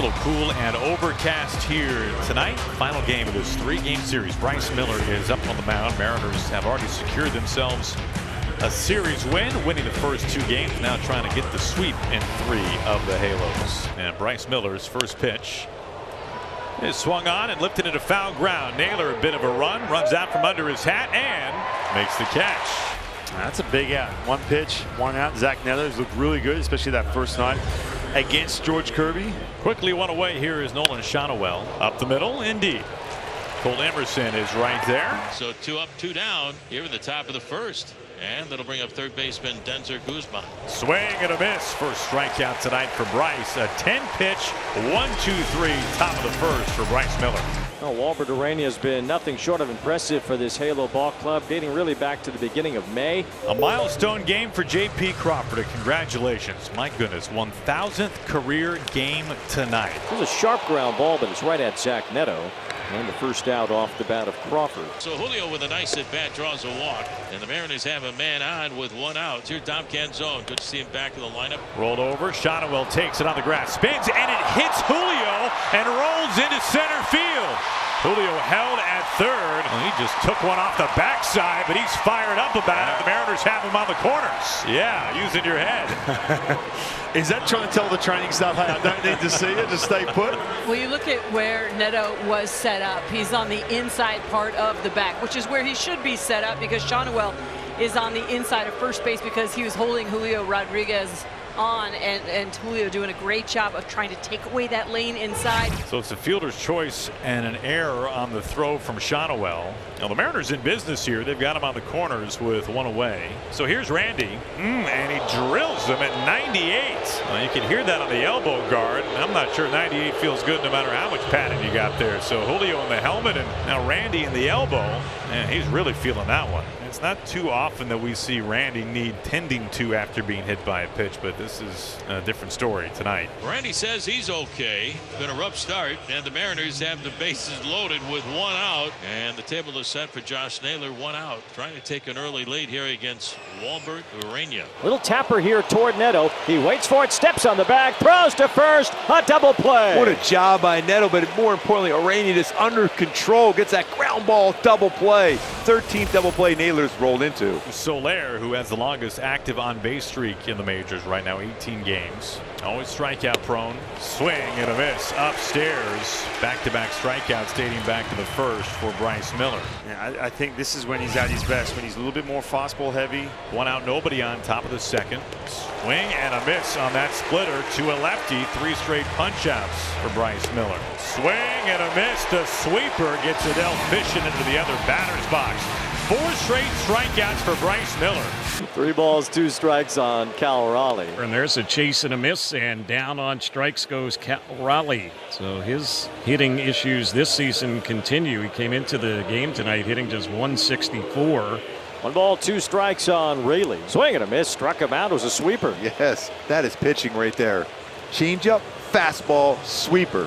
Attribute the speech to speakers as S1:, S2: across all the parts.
S1: little cool and overcast here tonight. Final game of this 3-game series. Bryce Miller is up on the mound. Mariners have already secured themselves a series win, winning the first 2 games. Now trying to get the sweep in 3 of the Halos. And Bryce Miller's first pitch is swung on and lifted into foul ground. Naylor, a bit of a run, runs out from under his hat and makes the catch.
S2: That's a big out. 1 pitch, 1 out. Zach Naylor's looked really good, especially that first night against George Kirby.
S1: Quickly one away here is Nolan Shotwell. Up the middle, indeed. Cole Emerson is right there.
S3: So 2 up, 2 down here in the top of the first. And that'll bring up third baseman Denzer Guzman.
S1: Swing and a miss. First strikeout tonight for Bryce. A 10-pitch, 1-2-3, top of the first for Bryce Miller.
S4: Well, Walbert Arena has been nothing short of impressive for this Halo ball club, dating really back to the beginning of May.
S1: A milestone game for J.P. Crawford. Congratulations. My goodness, 1,000th career game tonight.
S4: It was a sharp ground ball, but it's right at Zach Neto. And the first out off the bat of Crawford.
S3: So Julio with a nice at bat draws a walk, and the Mariners have a man on with 1 out. Here's Dom Canzone. Good to see him back in the lineup.
S1: Rolled over. Shotwell takes it on the grass, spins, and it hits Julio and rolls into center field. Julio held at third. Well, he just took one off the backside, but he's fired up about it. The Mariners have him on the corners. Yeah, using your head.
S2: Is that trying to tell the training staff, hey, I don't need to see it, just stay put?
S5: Well, you look at where Neto was set up. He's on the inside part of the back, which is where he should be set up, because Shotwell is on the inside of first base because he was holding Julio Rodriguez on, and Julio doing a great job of trying to take away that lane inside.
S1: So it's a fielder's choice and an error on the throw from Shotwell. Now the Mariners in business here. They've got him on the corners with 1 away. So here's Randy, and he drills him at 98. Well, you can hear that on the elbow guard. I'm not sure 98 feels good no matter how much padding you got there. So Julio in the helmet and now Randy in the elbow, and he's really feeling that one. It's not too often that we see Randy need tending to after being hit by a pitch, but this is a different story tonight.
S3: Randy says he's okay. Been a rough start, and the Mariners have the bases loaded with 1 out, and the table is set for Josh Naylor. 1 out, trying to take an early lead here against Walbert Arena.
S4: Little tapper here toward Neto. He waits for it, steps on the bag, throws to first, a double play.
S6: What a job by Neto, but more importantly, Arena just under control, gets that ground ball double play. 13th double play Naylor's rolled into.
S1: Soler, who has the longest active on-base streak in the majors right now, 18 games. Always strikeout prone. Swing and a miss upstairs. Back-to-back strikeouts dating back to the first for Bryce Miller.
S2: Yeah, I think this is when he's at his best, when he's a little bit more fastball heavy.
S1: 1 out, nobody on, top of the second. Swing and a miss on that splitter to a lefty. 3 straight punch-outs for Bryce Miller. Swing and a miss. The sweeper gets Adele fishing into the other batter's box. 4 straight strikeouts for Bryce Miller.
S4: 3 balls, 2 strikes on Cal Raleigh.
S7: And there's a chase and a miss, and down on strikes goes Cal Raleigh. So his hitting issues this season continue. He came into the game tonight hitting just 164.
S4: 1 ball, 2 strikes on Raleigh. Swing and a miss, struck him out. It was a sweeper.
S6: Yes, that is pitching right there. Changeup, fastball, sweeper.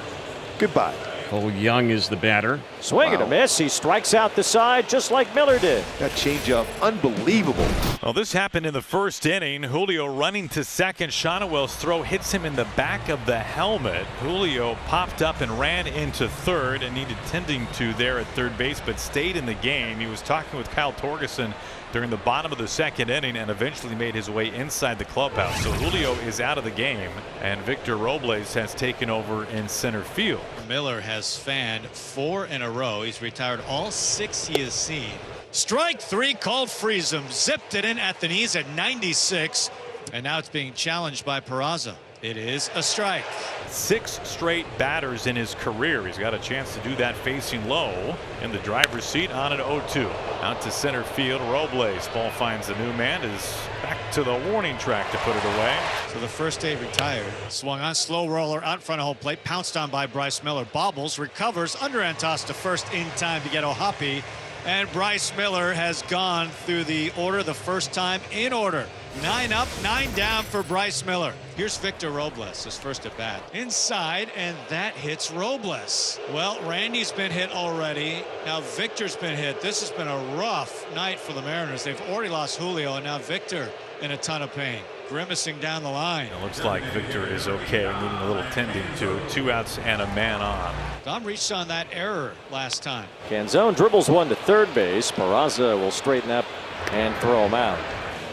S6: Goodbye.
S7: Cole Young is the batter.
S4: Swing and a miss. He strikes out the side just like Miller did.
S6: That changeup, unbelievable.
S1: Well, this happened in the first inning. Julio running to second. Shotwell's throw hits him in the back of the helmet. Julio popped up and ran into third and needed tending to there at third base, but stayed in the game. He was talking with Kyle Torgerson during the bottom of the second inning and eventually made his way inside the clubhouse. So Julio is out of the game, and Victor Robles has taken over in center field.
S8: Miller has fanned 4 in a row. He's retired all 6 he has seen. Strike 3 called freeze him. Zipped it in at the knees at 96. And now it's being challenged by Peraza. It is a strike.
S1: 6 straight batters in his career. He's got a chance to do that facing low in the driver's seat on an 0-2. Out to center field. Robles. Ball finds a new man. Is back to the warning track to put it away.
S8: So the first day retired. Swung on, slow roller out in front of home plate. Pounced on by Bryce Miller. Bobbles, recovers, underhand toss to first in time to get O'Hoppe. And Bryce Miller has gone through the order the first time in order. 9 up, 9 down for Bryce Miller. Here's Victor Robles, his first at bat. Inside, and that hits Robles. Well, Randy's been hit already. Now Victor's been hit. This has been a rough night for the Mariners. They've already lost Julio, and now Victor in a ton of pain. grimacing down the line.
S1: It looks like Victor is okay, needing a little tending to. 2 outs and a man on.
S8: Dom reached on that error last time.
S4: Canzone dribbles one to third base. Peraza will straighten up and throw him out.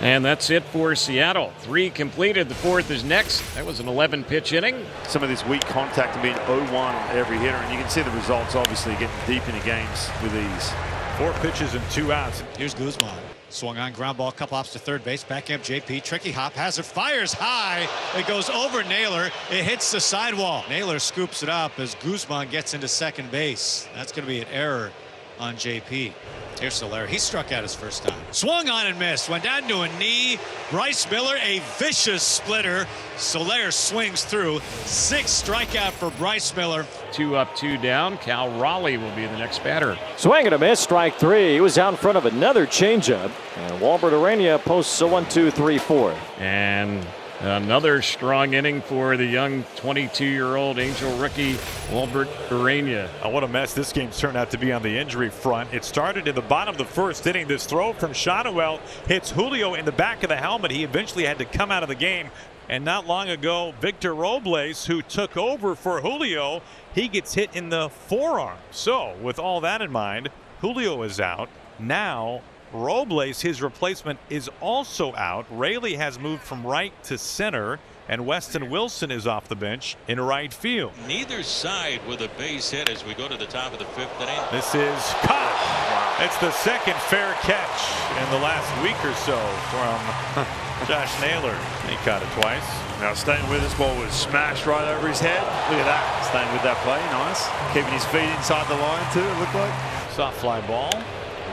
S7: And that's it for Seattle. 3 completed. The 4th is next. That was an 11-pitch inning.
S2: Some of this weak contact and being 0-1 on every hitter, and you can see the results obviously getting deep into games with these.
S1: 4 pitches and 2 outs.
S8: Here's Guzman. Swung on ground ball, couple hops to third base. Backhand JP, tricky hop, has it, fires high. It goes over Naylor. It hits the sidewall. Naylor scoops it up as Guzman gets into second base. That's going to be an error on JP. Here's Soler. He struck out his first time. Swung on and missed. Went down to a knee. Bryce Miller, a vicious splitter. Soler swings through. 6th strikeout for Bryce Miller.
S7: 2 up, 2 down. Cal Raleigh will be the next batter.
S4: Swing and a miss, strike 3. He was out in front of another changeup. And Walbert Urania posts a 1-2, 3-4.
S7: And another strong inning for the young 22-year-old Angel rookie Walbert Urania.
S1: What a mess this game's turned out to be on the injury front. It started in the bottom of the 1st inning. This throw from Shotwell hits Julio in the back of the helmet. He eventually had to come out of the game. And not long ago, Victor Robles, who took over for Julio, he gets hit in the forearm. So with all that in mind, Julio is out. Now Robles, his replacement, is also out. Raley has moved from right to center, and Weston Wilson is off the bench in right field.
S3: Neither side with a base hit as we go to the top of the 5th inning.
S1: This is caught. It's the 2nd fair catch in the last week or so from Josh Naylor. He caught it twice.
S2: Now staying with this ball was smashed right over his head. Look at that. Staying with that play. Nice. Keeping his feet inside the line too, it looked like.
S1: Soft fly ball.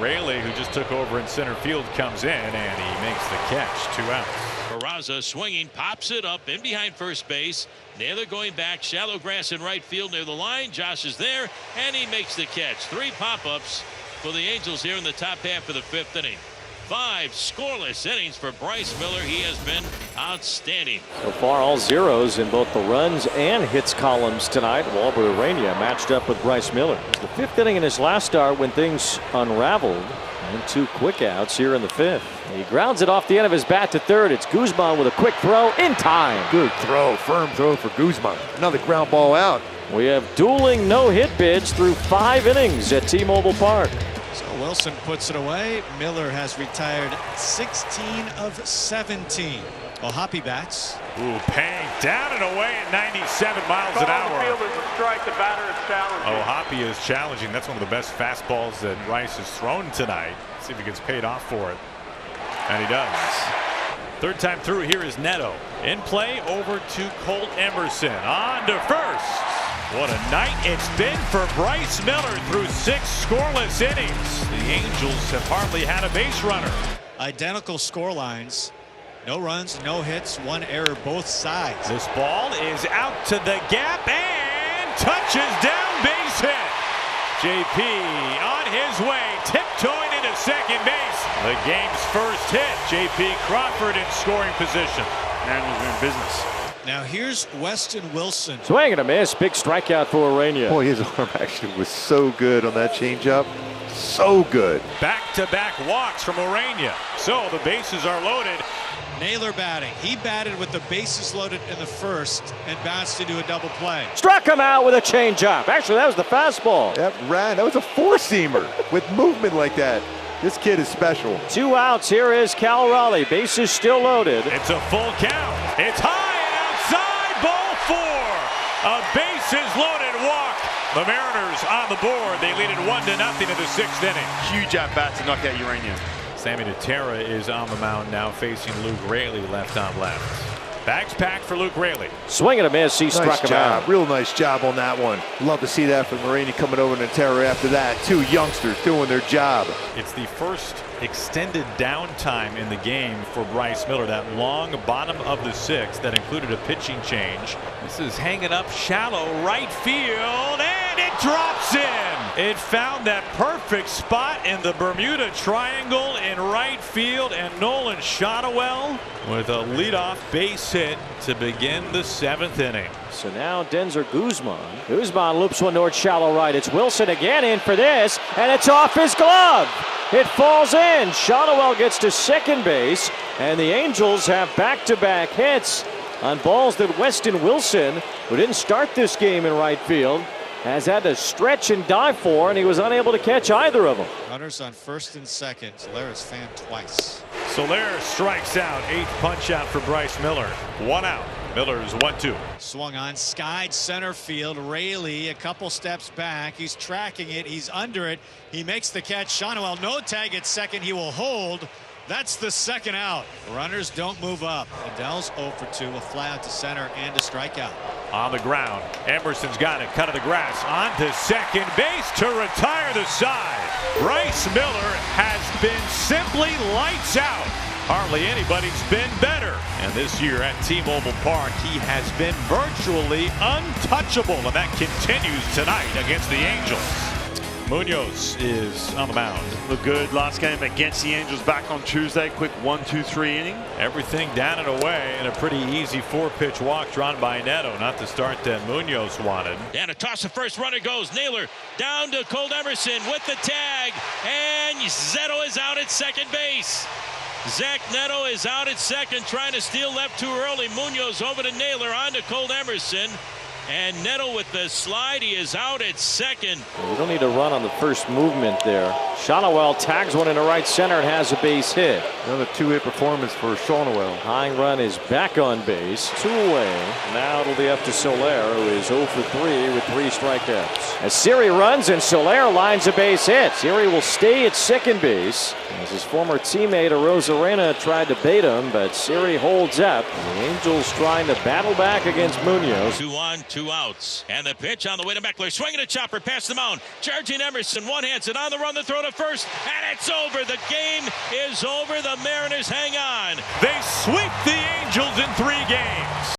S1: Raley, who just took over in center field, comes in and he makes the catch. 2 outs.
S3: Peraza swinging, pops it up in behind first base. Naylor going back, shallow grass in right field near the line. Josh is there and he makes the catch. 3 pop-ups for the Angels here in the top half of the 5th inning. 5 scoreless innings for Bryce Miller. He has been outstanding.
S4: So far, all zeros in both the runs and hits columns tonight. Walbert Urania matched up with Bryce Miller. It's the 5th inning in his last start when things unraveled. And 2 quick outs here in the 5th. He grounds it off the end of his bat to third. It's Guzman with a quick throw in time.
S6: Good throw, firm throw for Guzman. Another ground ball out.
S4: We have dueling no-hit bids through 5 innings at T-Mobile Park.
S8: So Wilson puts it away. Miller has retired 16 of 17. Hoppy bats.
S1: Ooh, Pang down and away at 97 miles an hour. Hoppy is challenging. That's one of the best fastballs that Rice has thrown tonight. See if he gets paid off for it. And he does. 3rd time through, here is Neto. In play over to Colt Emerson. On to first. What a night it's been for Bryce Miller through 6 scoreless innings. The Angels have hardly had a base runner.
S8: Identical score lines. No runs, no hits, 1 error both sides.
S1: This ball is out to the gap and touches down, base hit. JP on his way, tiptoeing into second base. The game's first hit. JP Crawford in scoring position.
S2: And he's in business.
S8: Now here's Weston Wilson.
S4: Swing and a miss. Big strikeout for Urania.
S6: Boy, his arm action was so good on that changeup. So good.
S1: Back-to-back walks from Urania. So the bases are loaded.
S8: Naylor batting. He batted with the bases loaded in the 1st and bounced into a double play.
S4: Struck him out with a changeup. Actually, that was the fastball.
S6: That was a 4-seamer with movement like that. This kid is special.
S4: 2 outs. Here is Cal Raleigh. Bases still loaded.
S1: It's a full count. It's high and outside. Ball 4. A bases loaded walk. The Mariners on the board. They lead it 1-0 in the 6th inning.
S2: Huge at bat to knock out Urania.
S1: Sammy Natera is on the mound now, facing Luke Raley left on left. Bags packed for Luke Raley.
S4: Swing and a miss. He struck him out.
S6: Real nice job on that one. Love to see that from Marini coming over to Natera after that. 2 youngsters doing their job.
S1: It's the first extended downtime in the game for Bryce Miller. That long bottom of the 6th that included a pitching change. This is hanging up shallow right field, and it drops in. It found that perfect spot in the Bermuda Triangle in right field, and Nolan Shotwell with a leadoff base hit to begin the 7th inning.
S4: So now Denzer Guzman. Guzman loops one towards shallow right. It's Wilson again in for this, and it's off his glove. It falls in. Shotwell gets to second base, and the Angels have back-to-back hits on balls that Weston Wilson, who didn't start this game in right field, has had to stretch and dive for, and he was unable to catch either of them.
S8: Runners on first and second. Soler is fanned twice.
S1: Soler strikes out. 8th punch out for Bryce Miller. 1 out. Miller's 1-2.
S8: Swung on, skied center field. Raley a couple steps back. He's tracking it. He's under it. He makes the catch. Shotwell no tag at second. He will hold. That's the second out. Runners don't move up. Adell's 0 for 2. A fly out to center and a strikeout.
S1: On the ground. Emerson's got it. Cut of the grass. On to second base to retire the side. Bryce Miller has been simply lights out. Hardly anybody's been better. And this year at T-Mobile Park, he has been virtually untouchable. And that continues tonight against the Angels. Munoz is on the mound.
S2: Looked good last game against the Angels back on Tuesday. Quick 1-2-3 inning.
S1: Everything down and away, and a pretty easy 4-pitch walk drawn by Neto. Not the start that Munoz wanted.
S3: And a toss of first, runner goes. Naylor down to Colt Emerson with the tag, and Zetto is out at second base. Zach Neto is out at second, trying to steal left too early. Munoz over to Naylor, on to Colt Emerson. And Neto with the slide. He is out at second.
S4: You don't need to run on the first movement there. Shotwell tags one into right center and has a base hit.
S6: Another 2-hit performance for Shotwell.
S4: High run is back on base. 2 away. Now it'll be up to Soler, who is 0 for 3 with 3 strikeouts. As Siri runs and Soler lines a base hit. Siri will stay at second base, as his former teammate Arozarena tried to bait him, but Siri holds up. The Angels trying to battle back against Munoz.
S3: 2 on, 2 outs. And the pitch on the way to Meckler. Swinging a chopper past the mound. Charging Emerson. One-hands it on the run. The throw to first. And it's over. The game is over. The Mariners hang on.
S1: They sweep the Angels in 3 games.